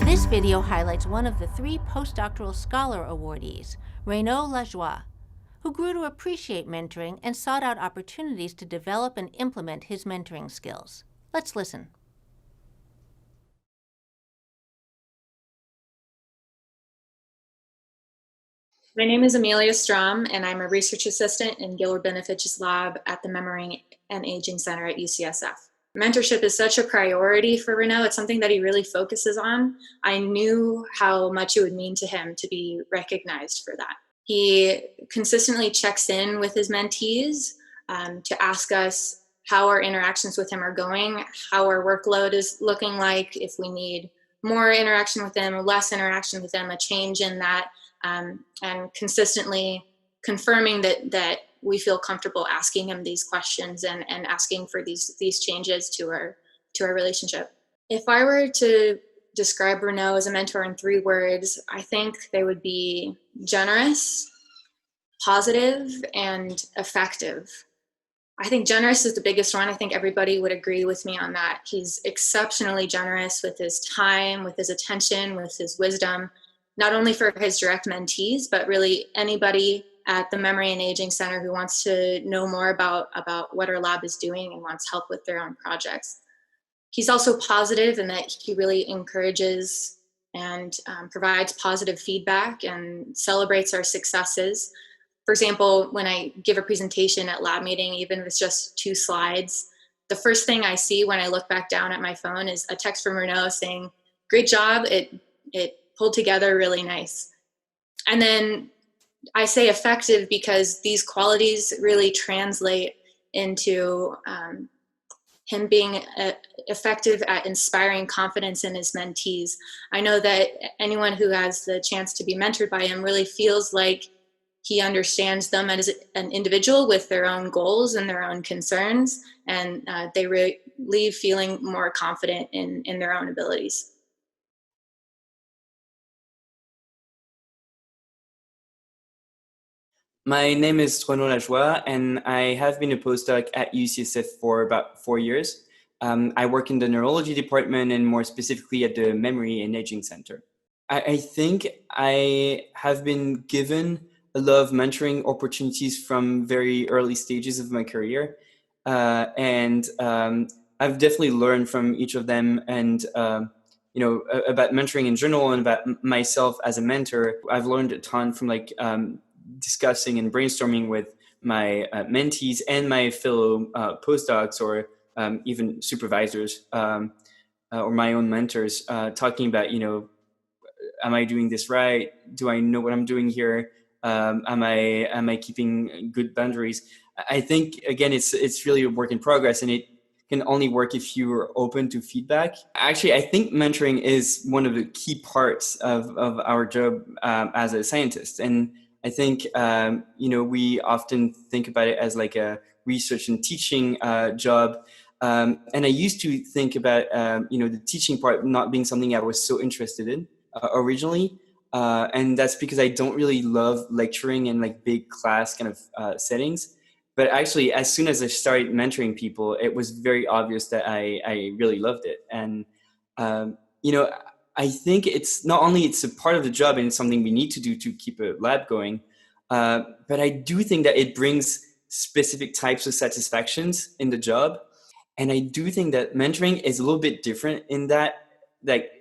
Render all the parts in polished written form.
This video highlights one of the 3 postdoctoral scholar awardees, Renaud, who grew to appreciate mentoring and sought out opportunities to develop and implement his mentoring skills. Let's listen. My name is Amelia Strom, and I'm a research assistant in Gilbert Beneficius Lab at the Memory and Aging Center at UCSF. Mentorship is such a priority for Renaud. It's something that he really focuses on. I knew how much it would mean to him to be recognized for that. He consistently checks in with his mentees to ask us how our interactions with him are going, how our workload is looking like, if we need more interaction with them, less interaction with them, a change in that, and consistently confirming that we feel comfortable asking him these questions and asking for these changes to our relationship. If I were to describe Renaud as a mentor in 3 words, I think they would be generous, positive, and effective. I think generous is the biggest one. I think everybody would agree with me on that. He's exceptionally generous with his time, with his attention, with his wisdom, not only for his direct mentees, but really anybody at the Memory and Aging Center who wants to know more about what our lab is doing and wants help with their own projects. He's also positive in that he really encourages and provides positive feedback and celebrates our successes. For example, when I give a presentation at lab meeting, even if it's just 2 slides, the first thing I see when I look back down at my phone is a text from Renaud saying, "Great job, it pulled together really nice." And then I say effective because these qualities really translate into him being effective at inspiring confidence in his mentees. I know that anyone who has the chance to be mentored by him really feels like he understands them as an individual with their own goals and their own concerns, and they leave feeling more confident in their own abilities. My name is Renaud, and I have been a postdoc at UCSF for about 4 years. I work in the neurology department and more specifically at the Memory and Aging Center. I think I have been given a lot of mentoring opportunities from very early stages of my career. And I've definitely learned from each of them and about mentoring in general and about myself as a mentor. I've learned a ton from discussing and brainstorming with my mentees and my fellow postdocs or even supervisors or my own mentors, talking about, am I doing this right? Do I know what I'm doing here? Am I keeping good boundaries? I think, again, it's really a work in progress, and it can only work if you're open to feedback. Actually, I think mentoring is one of the key parts of our job as a scientist. And I think, we often think about it as like a research and teaching job. And I used to think about, the teaching part not being something I was so interested in originally. And that's because I don't really love lecturing in big class kind of settings. But actually, as soon as I started mentoring people, it was very obvious that I really loved it. And, I think it's not only it's a part of the job and it's something we need to do to keep a lab going, but I do think that it brings specific types of satisfactions in the job. And I do think that mentoring is a little bit different in that,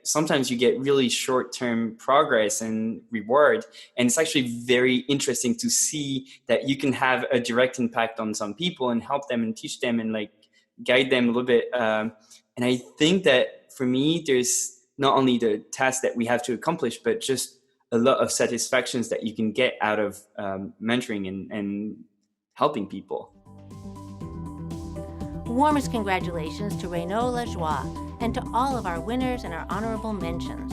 sometimes you get really short-term progress and reward. And it's actually very interesting to see that you can have a direct impact on some people and help them and teach them and guide them a little bit. And I think that for me, there's not only the task that we have to accomplish, but just a lot of satisfactions that you can get out of mentoring and helping people. Warmest congratulations to Renaud and to all of our winners and our honorable mentions.